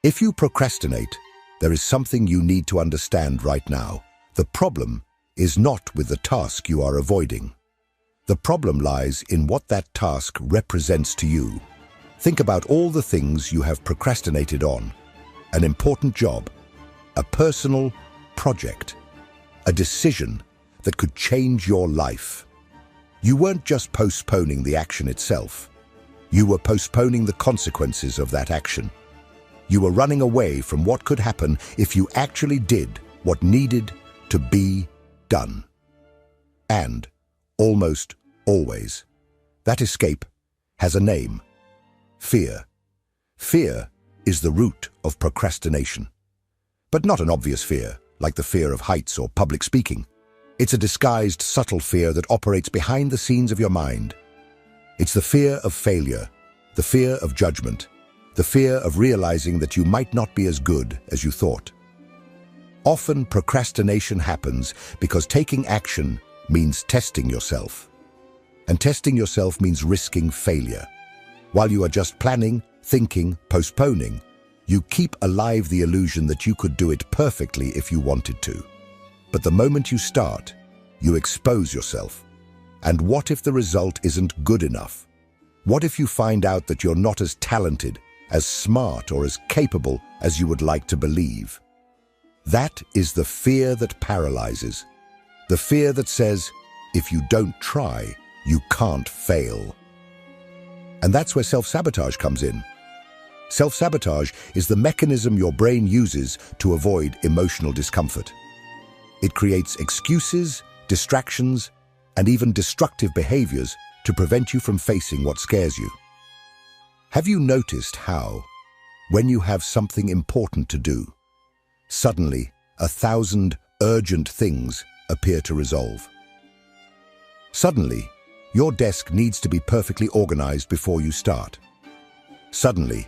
If you procrastinate, there is something you need to understand right now. The problem is not with the task you are avoiding. The problem lies in what that task represents to you. Think about all the things you have procrastinated on. An important job, a personal project, a decision that could change your life. You weren't just postponing the action itself. You were postponing the consequences of that action. You were running away from what could happen if you actually did what needed to be done. And, almost always, that escape has a name: fear. Fear is the root of procrastination. But not an obvious fear, like the fear of heights or public speaking. It's a disguised, subtle fear that operates behind the scenes of your mind. It's the fear of failure, the fear of judgment, the fear of realizing that you might not be as good as you thought. Often, procrastination happens because taking action means testing yourself. And testing yourself means risking failure. While you are just planning, thinking, postponing, you keep alive the illusion that you could do it perfectly if you wanted to. But the moment you start, you expose yourself. And what if the result isn't good enough? What if you find out that you're not as talented, as smart, or as capable as you would like to believe? That is the fear that paralyzes. The fear that says, if you don't try, you can't fail. And that's where self-sabotage comes in. Self-sabotage is the mechanism your brain uses to avoid emotional discomfort. It creates excuses, distractions, and even destructive behaviors to prevent you from facing what scares you. Have you noticed how, when you have something important to do, suddenly 1,000 urgent things appear to resolve? Suddenly, your desk needs to be perfectly organized before you start. Suddenly,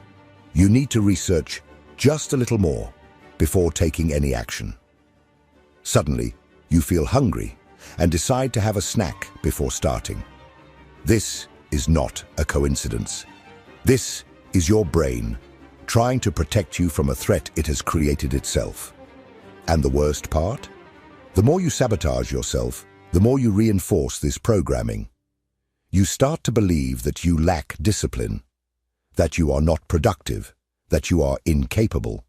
you need to research just a little more before taking any action. Suddenly, you feel hungry and decide to have a snack before starting. This is not a coincidence. This is your brain trying to protect you from a threat it has created itself. And the worst part? The more you sabotage yourself, the more you reinforce this programming. You start to believe that you lack discipline, that you are not productive, that you are incapable.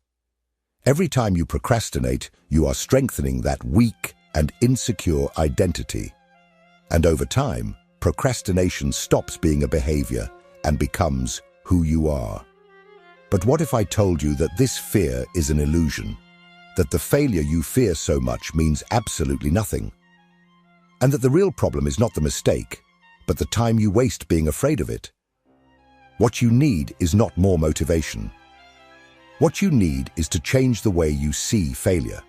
Every time you procrastinate, you are strengthening that weak and insecure identity. And over time, procrastination stops being a behavior and becomes who you are. But what if I told you that this fear is an illusion? That the failure you fear so much means absolutely nothing? And that the real problem is not the mistake, but the time you waste being afraid of it? What you need is not more motivation. What you need is to change the way you see failure.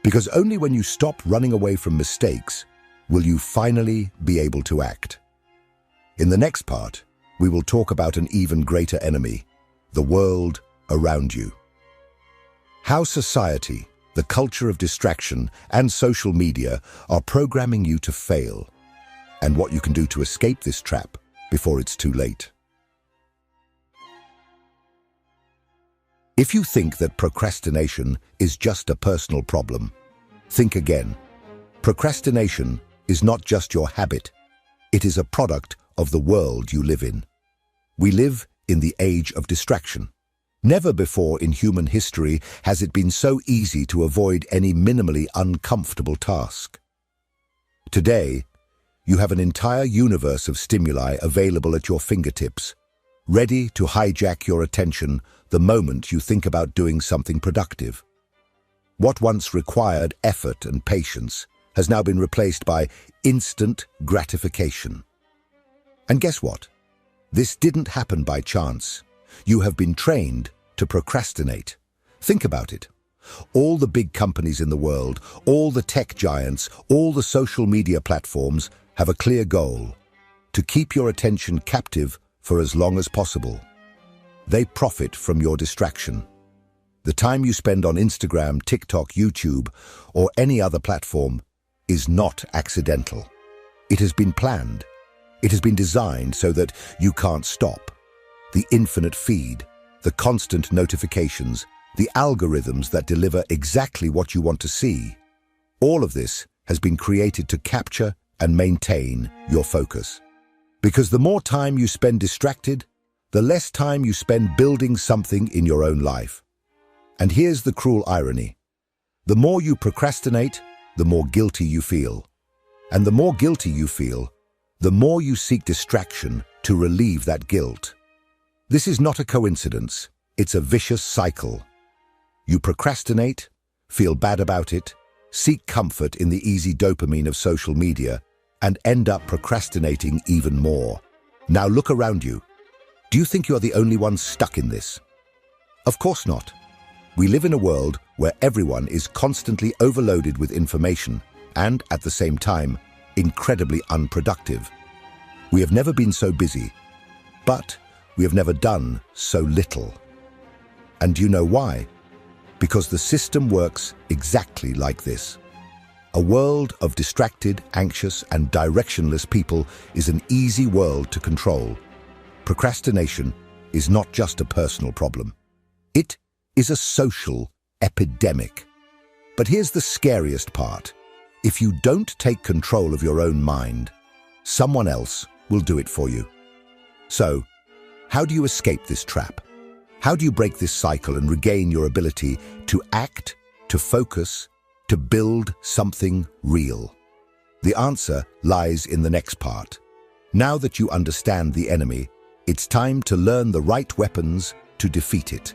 Because only when you stop running away from mistakes will you finally be able to act. In the next part, we will talk about an even greater enemy, the world around you. How society, the culture of distraction, and social media are programming you to fail, and what you can do to escape this trap before it's too late. If you think that procrastination is just a personal problem, think again. Procrastination is not just your habit, it is a product of the world you live in. We live in the age of distraction. Never before in human history has it been so easy to avoid any minimally uncomfortable task. Today, you have an entire universe of stimuli available at your fingertips, ready to hijack your attention the moment you think about doing something productive. What once required effort and patience has now been replaced by instant gratification. And guess what? This didn't happen by chance. You have been trained to procrastinate. Think about it. All the big companies in the world, all the tech giants, all the social media platforms have a clear goal: to keep your attention captive for as long as possible. They profit from your distraction. The time you spend on Instagram, TikTok, YouTube, or any other platform is not accidental. It has been planned. It has been designed so that you can't stop. The infinite feed, the constant notifications, the algorithms that deliver exactly what you want to see. All of this has been created to capture and maintain your focus. Because the more time you spend distracted, the less time you spend building something in your own life. And here's the cruel irony. The more you procrastinate, the more guilty you feel. And the more guilty you feel, the more you seek distraction to relieve that guilt. This is not a coincidence, it's a vicious cycle. You procrastinate, feel bad about it, seek comfort in the easy dopamine of social media, and end up procrastinating even more. Now look around you. Do you think you're the only one stuck in this? Of course not. We live in a world where everyone is constantly overloaded with information and, at the same time, incredibly unproductive. We have never been so busy, but we have never done so little. And do you know why? Because the system works exactly like this. A world of distracted, anxious, and directionless people is an easy world to control. Procrastination is not just a personal problem. It is a social epidemic. But here's the scariest part. If you don't take control of your own mind, someone else will do it for you. So, how do you escape this trap? How do you break this cycle and regain your ability to act, to focus, to build something real? The answer lies in the next part. Now that you understand the enemy, it's time to learn the right weapons to defeat it.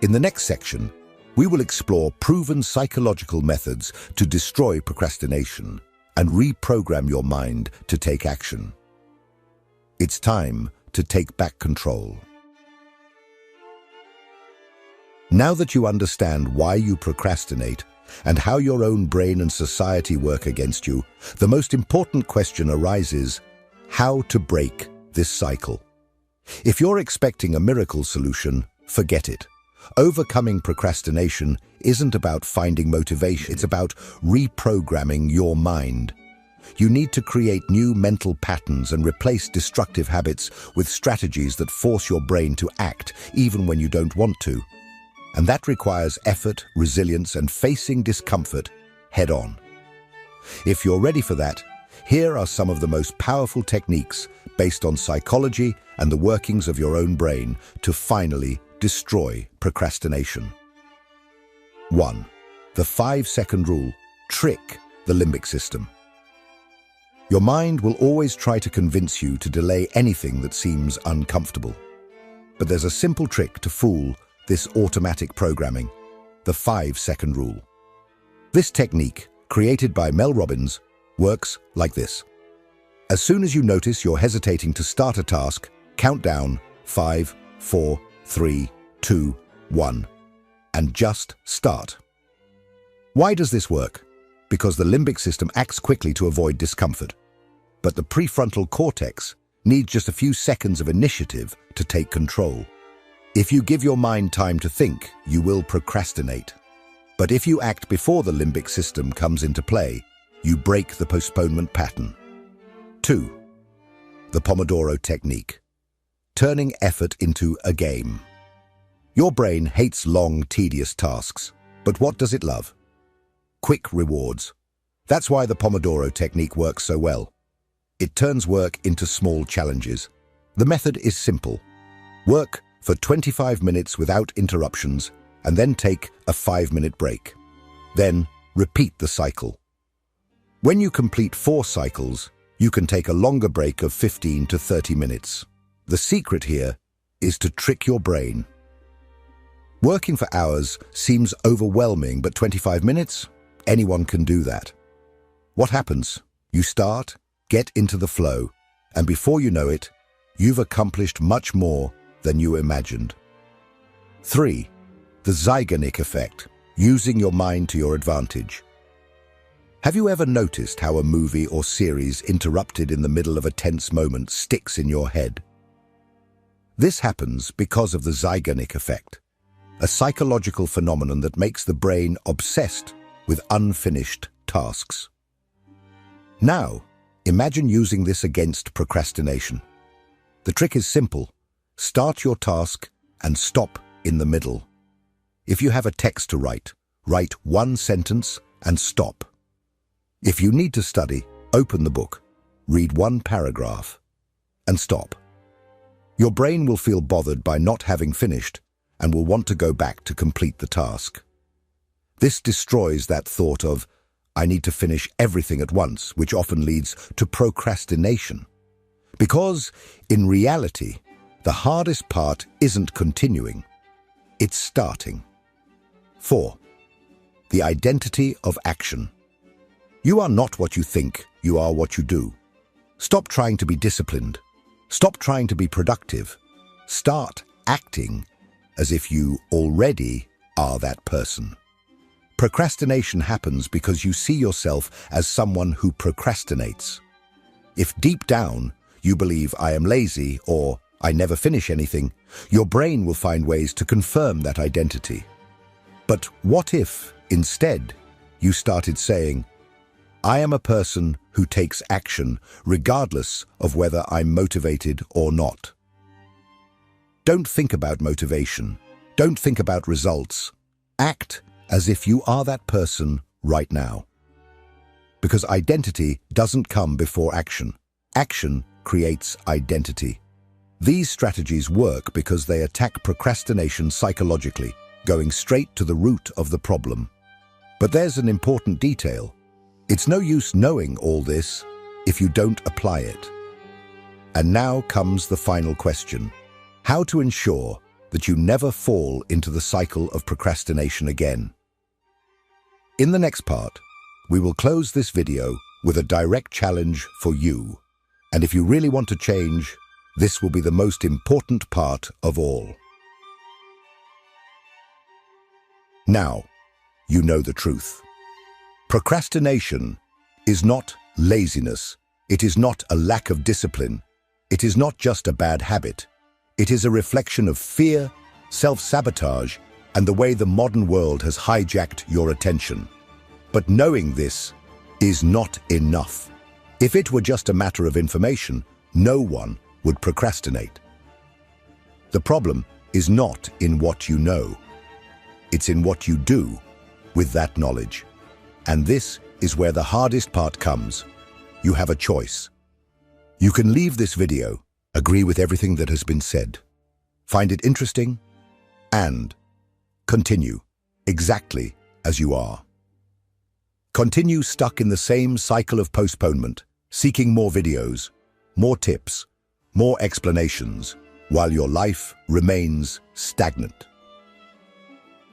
In the next section, we will explore proven psychological methods to destroy procrastination and reprogram your mind to take action. It's time to take back control. Now that you understand why you procrastinate and how your own brain and society work against you, the most important question arises: how to break this cycle? If you're expecting a miracle solution, forget it. Overcoming procrastination isn't about finding motivation, it's about reprogramming your mind. You need to create new mental patterns and replace destructive habits with strategies that force your brain to act even when you don't want to. And that requires effort, resilience, and facing discomfort head-on. If you're ready for that, here are some of the most powerful techniques based on psychology and the workings of your own brain to finally destroy procrastination. 1. The 5-second rule. Trick the limbic system. Your mind will always try to convince you to delay anything that seems uncomfortable. But there's a simple trick to fool this automatic programming: the 5-second rule. This technique, created by Mel Robbins, works like this. As soon as you notice you're hesitating to start a task, count down 5, 4, 3, 2, 1, and just start. Why does this work? Because the limbic system acts quickly to avoid discomfort. But the prefrontal cortex needs just a few seconds of initiative to take control. If you give your mind time to think, you will procrastinate. But if you act before the limbic system comes into play, you break the postponement pattern. 2. The Pomodoro technique. Turning effort into a game. Your brain hates long, tedious tasks, but what does it love? Quick rewards. That's why the Pomodoro technique works so well. It turns work into small challenges. The method is simple. Work for 25 minutes without interruptions, and then take a 5-minute break. Then repeat the cycle. When you complete 4 cycles, you can take a longer break of 15 to 30 minutes. The secret here is to trick your brain. Working for hours seems overwhelming, but 25 minutes? Anyone can do that. What happens? You start, get into the flow, and before you know it, you've accomplished much more than you imagined. 3. The Zeigarnik effect, using your mind to your advantage. Have you ever noticed how a movie or series interrupted in the middle of a tense moment sticks in your head? This happens because of the Zeigarnik effect, a psychological phenomenon that makes the brain obsessed with unfinished tasks. Now, imagine using this against procrastination. The trick is simple. Start your task and stop in the middle. If you have a text to write, write one sentence and stop. If you need to study, open the book, read one paragraph, and stop. Your brain will feel bothered by not having finished and will want to go back to complete the task. This destroys that thought of, I need to finish everything at once, which often leads to procrastination. Because, in reality, the hardest part isn't continuing, it's starting. 4. The identity of action. You are not what you think, you are what you do. Stop trying to be disciplined. Stop trying to be productive. Start acting as if you already are that person. Procrastination happens because you see yourself as someone who procrastinates. If deep down you believe I am lazy or I never finish anything, your brain will find ways to confirm that identity. But what if, instead, you started saying, I am a person who takes action regardless of whether I'm motivated or not. Don't think about motivation. Don't think about results. Act as if you are that person right now. Because identity doesn't come before action. Action creates identity. These strategies work because they attack procrastination psychologically, going straight to the root of the problem. But there's an important detail. It's no use knowing all this if you don't apply it. And now comes the final question: how to ensure that you never fall into the cycle of procrastination again. In the next part, we will close this video with a direct challenge for you. And if you really want to change, this will be the most important part of all. Now, you know the truth. Procrastination is not laziness. It is not a lack of discipline. It is not just a bad habit. It is a reflection of fear, self-sabotage, and the way the modern world has hijacked your attention. But knowing this is not enough. If it were just a matter of information, no one would procrastinate. The problem is not in what you know. It's in what you do with that knowledge. And this is where the hardest part comes. You have a choice. You can leave this video, agree with everything that has been said, find it interesting, and continue exactly as you are. Continue stuck in the same cycle of postponement, seeking more videos, more tips, more explanations, while your life remains stagnant.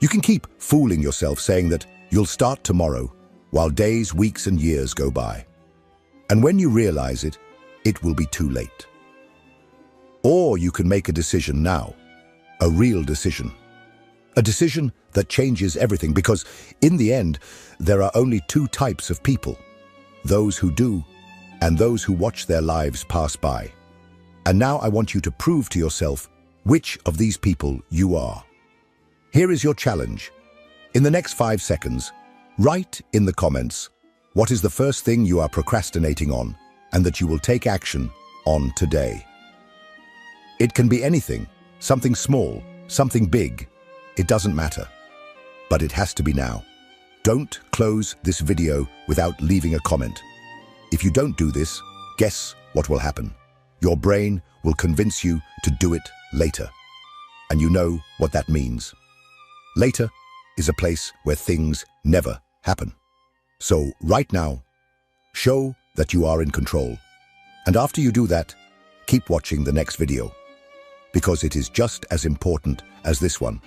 You can keep fooling yourself saying that you'll start tomorrow, while days, weeks, and years go by. And when you realize it, it will be too late. Or you can make a decision now, a real decision. A decision that changes everything, because in the end, there are only two types of people: those who do and those who watch their lives pass by. And now I want you to prove to yourself which of these people you are. Here is your challenge. In the next 5 seconds, write in the comments what is the first thing you are procrastinating on and that you will take action on today. It can be anything, something small, something big. It doesn't matter. But it has to be now. Don't close this video without leaving a comment. If you don't do this, guess what will happen? Your brain will convince you to do it later. And you know what that means. Later is a place where things never happen. So right now, show that you are in control. And after you do that, keep watching the next video, because it is just as important as this one.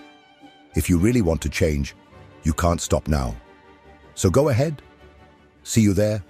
If you really want to change, you can't stop now. So go ahead. See you there.